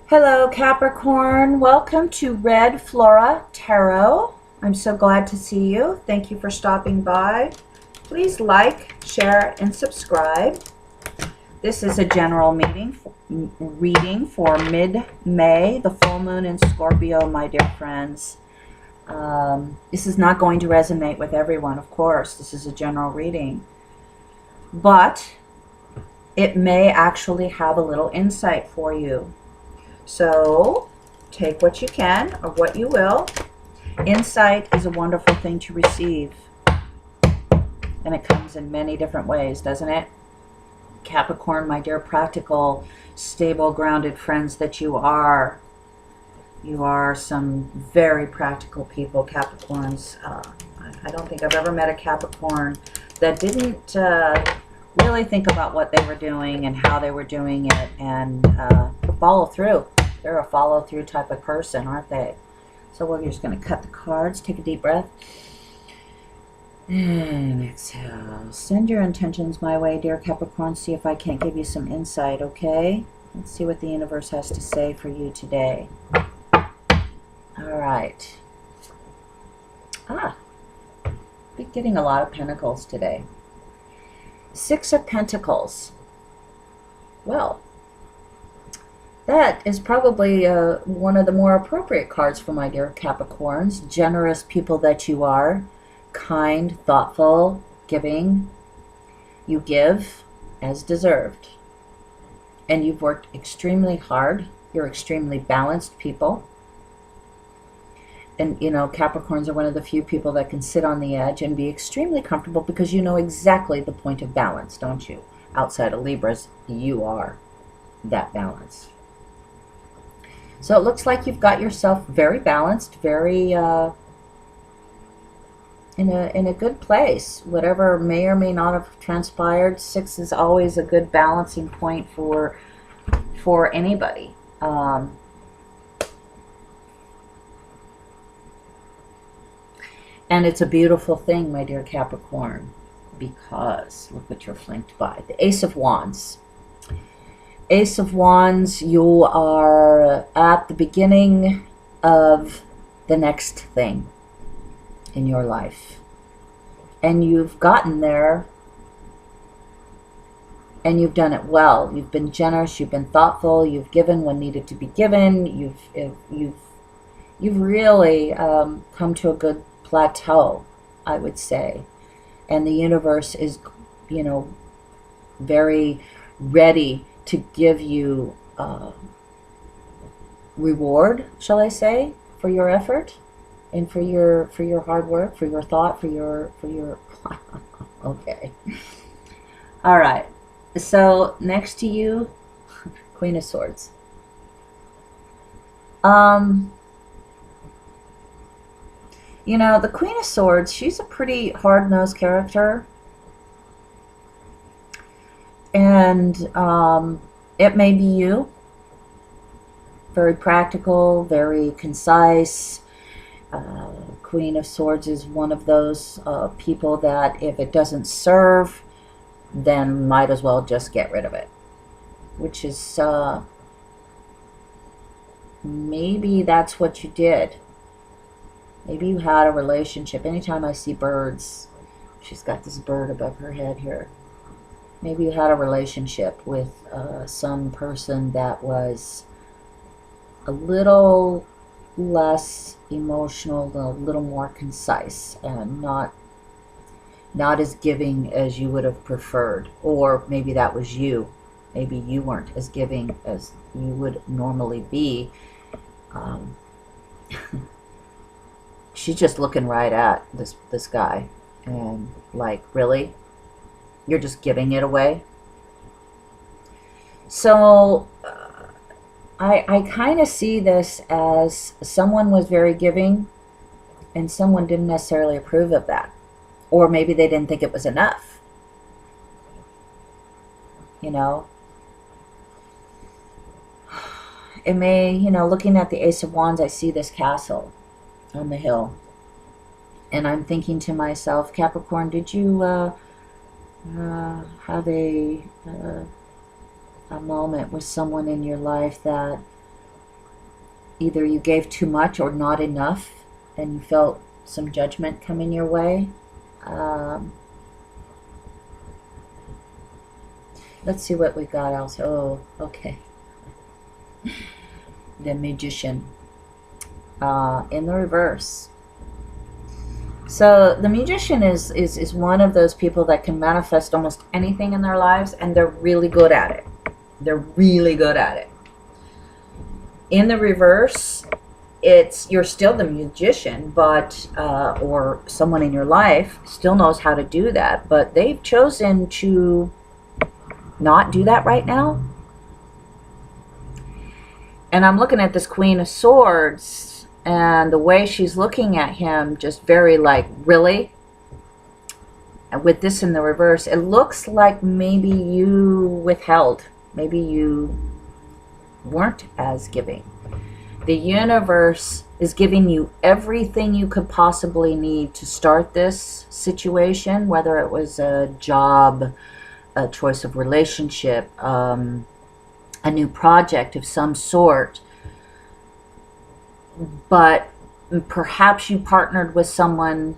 Hello, Capricorn. Welcome to Red Flora Tarot. I'm so glad to see you. Thank you for stopping by. Please like, share, and subscribe. This is a general reading for mid-May, the full moon in Scorpio, my dear friends. This is not going to resonate with everyone, of course. This is a general reading. But it may actually have a little insight for you. So take what you can or what you will. Insight is a wonderful thing to receive. And it comes in many different ways, doesn't it? Capricorn, my dear practical, stable, grounded friends that you are. You are some very practical people, Capricorns. I don't think I've ever met a Capricorn that didn't really think about what they were doing and how they were doing it and follow through. They're a follow-through type of person, aren't they? So we're just going to cut the cards. Take a deep breath. And exhale. Send your intentions my way, dear Capricorn. See if I can't give you some insight, okay? Let's see what the universe has to say for you today. All right. Been getting a lot of pentacles today. Six of Pentacles. Well, that is probably one of the more appropriate cards for my dear Capricorns. Generous people that you are. Kind, thoughtful, giving. You give as deserved. And you've worked extremely hard. You're extremely balanced people. And, you know, Capricorns are one of the few people that can sit on the edge and be extremely comfortable because you know exactly the point of balance, don't you? Outside of Libras, you are that balance. So it looks like you've got yourself very balanced, very in a good place. Whatever may or may not have transpired, 6 is always a good balancing point for anybody. And it's a beautiful thing, my dear Capricorn, because look what you're flanked by. The Ace of Wands. Ace of Wands, you are at the beginning of the next thing in your life. And you've gotten there, and you've done it well. You've been generous, you've been thoughtful, you've given when needed to be given. You've really come to a good plateau, I would say. And the universe is, you know, very ready to give you reward, shall I say, for your effort and for your hard work, for your thought, for your okay. All right. So next to you, Queen of Swords. You know, the Queen of Swords, she's a pretty hard-nosed character. And it may be you. Very practical, very concise. Queen of Swords is one of those people that if it doesn't serve, then might as well just get rid of it. Which is, maybe that's what you did. Maybe you had a relationship. Anytime I see birds, she's got this bird above her head here. Maybe you had a relationship with some person that was a little less emotional, a little more concise, and not as giving as you would have preferred. Or maybe that was you. Maybe you weren't as giving as you would normally be. She's just looking right at this guy and like, really? You're just giving it away? So I kind of see this as someone was very giving and someone didn't necessarily approve of that. Or maybe they didn't think it was enough. You know? It may, you know, looking at the Ace of Wands, I see this castle on the hill. And I'm thinking to myself, Capricorn, did you have a moment with someone in your life that either you gave too much or not enough, and you felt some judgment coming your way. Let's see what we got else. Oh, okay. The Magician in the reverse. So the Magician is one of those people that can manifest almost anything in their lives, and they're really good at it. They're really good at it. In the reverse, you're still the Magician, but or someone in your life still knows how to do that, but they've chosen to not do that right now. And I'm looking at this Queen of Swords, and the way she's looking at him, just very like, really? And with this in the reverse, it looks like maybe you withheld. Maybe you weren't as giving. The universe is giving you everything you could possibly need to start this situation, whether it was a job, a choice of relationship, a new project of some sort. But perhaps you partnered with someone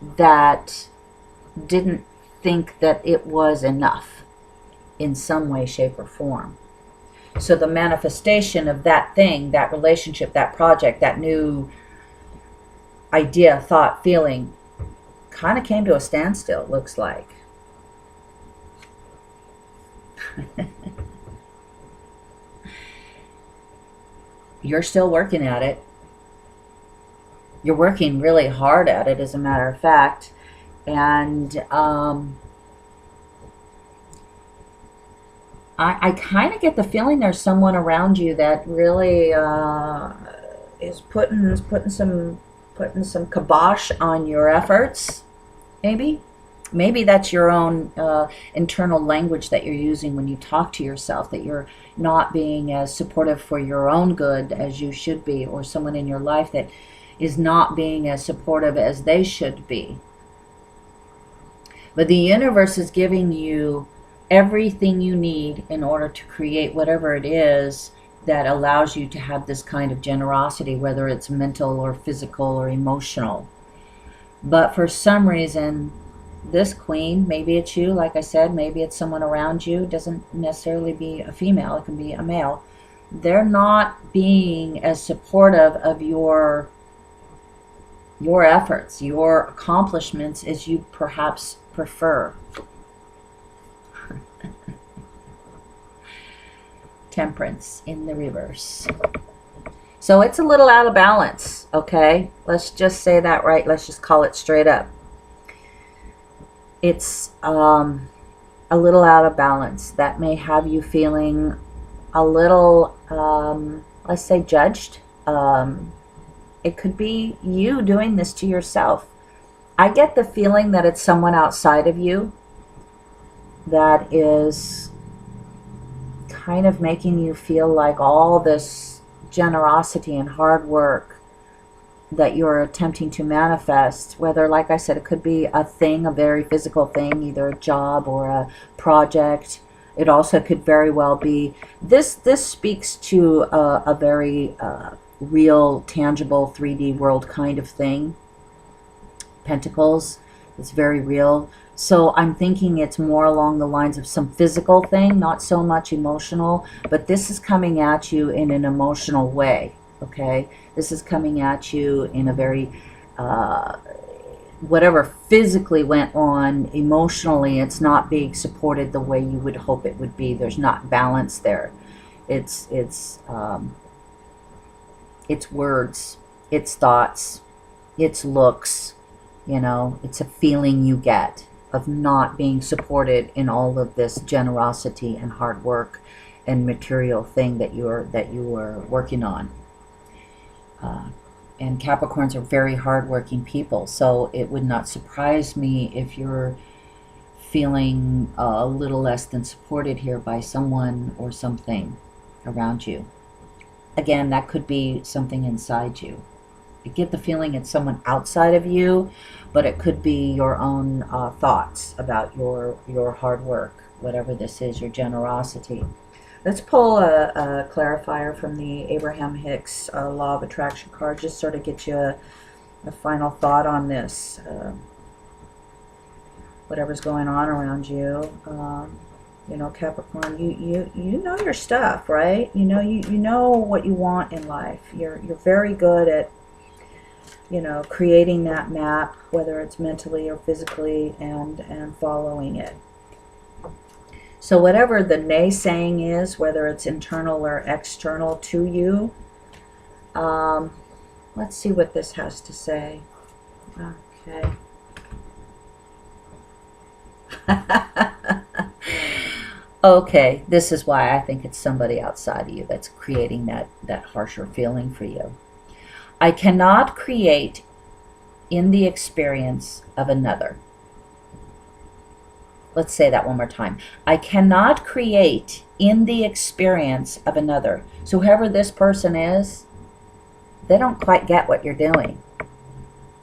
that didn't think that it was enough in some way, shape, or form. So the manifestation of that thing, that relationship, that project, that new idea, thought, feeling, kind of came to a standstill, it looks like. You're still working at it. You're working really hard at it, as a matter of fact. And I kind of get the feeling there's someone around you that really is putting some kibosh on your efforts. Maybe that's your own internal language that you're using when you talk to yourself, that you're not being as supportive for your own good as you should be, or someone in your life that is not being as supportive as they should be. But the universe is giving you everything you need in order to create whatever it is that allows you to have this kind of generosity, whether it's mental or physical or emotional. But for some reason, this queen, maybe it's you, like I said, maybe it's someone around you, doesn't necessarily be a female, it can be a male. They're not being as supportive of your efforts, your accomplishments as you perhaps prefer. Temperance in the reverse. So it's a little out of balance, okay? Let's just say that, right? Let's just call it straight up. It's a little out of balance. That may have you feeling a little, let's say, judged. It could be you doing this to yourself. I get the feeling that it's someone outside of you that is kind of making you feel like all this generosity and hard work that you're attempting to manifest, whether, like I said, it could be a thing, a very physical thing, either a job or a project. It also could very well be, this speaks to a very real, tangible 3D world kind of thing. Pentacles, it's very real. So I'm thinking it's more along the lines of some physical thing, not so much emotional, but this is coming at you in an emotional way, okay? This is coming at you in a very, whatever physically went on, emotionally, it's not being supported the way you would hope it would be. There's not balance there. It's words, it's thoughts, it's looks, you know, it's a feeling you get of not being supported in all of this generosity and hard work and material thing that you are working on. And Capricorns are very hardworking people, so it would not surprise me if you're feeling a little less than supported here by someone or something around you. Again, that could be something inside you. I get the feeling it's someone outside of you, but it could be your own thoughts about your hard work, whatever this is, your generosity. Let's pull a clarifier from the Abraham Hicks Law of Attraction card. Just sort of get you a final thought on this. Whatever's going on around you. You know, Capricorn, you know your stuff, right? You know what you want in life. You're very good at, you know, creating that map, whether it's mentally or physically, and following it. So whatever the naysaying is, whether it's internal or external to you, let's see what this has to say. Okay. Okay, this is why I think it's somebody outside of you that's creating that harsher feeling for you. I cannot create in the experience of another. Let's say that one more time. I cannot create in the experience of another. So whoever this person is, they don't quite get what you're doing.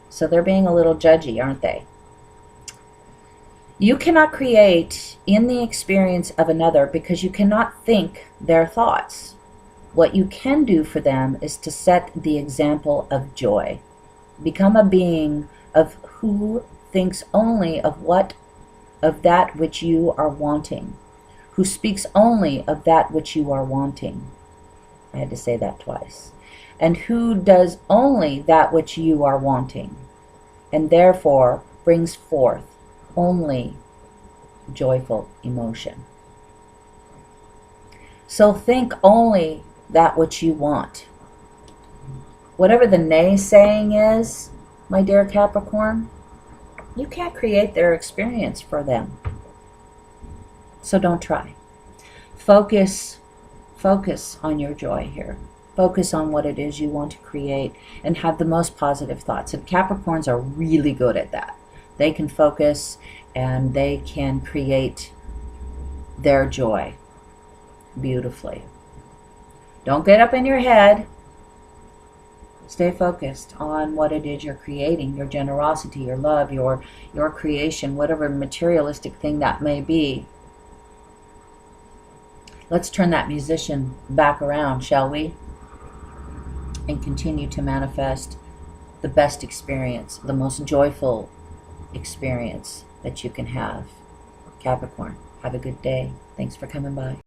So they're being a little judgy, aren't they? You cannot create in the experience of another because you cannot think their thoughts. What you can do for them is to set the example of joy. Become a being of who thinks only of that which you are wanting, who speaks only of that which you are wanting. I had to say that twice. And who does only that which you are wanting, and therefore brings forth only joyful emotion. So think only that which you want. Whatever the naysaying is, my dear Capricorn, you can't create their experience for them. So don't try. Focus on your joy here. Focus on what it is you want to create and have the most positive thoughts. And Capricorns are really good at that. They can focus and they can create their joy beautifully. Don't get up in your head. Stay focused on what it is you're creating, your generosity, your love, your creation, whatever materialistic thing that may be. Let's turn that musician back around, shall we? And continue to manifest the best experience, the most joyful experience that you can have. Capricorn, have a good day. Thanks for coming by.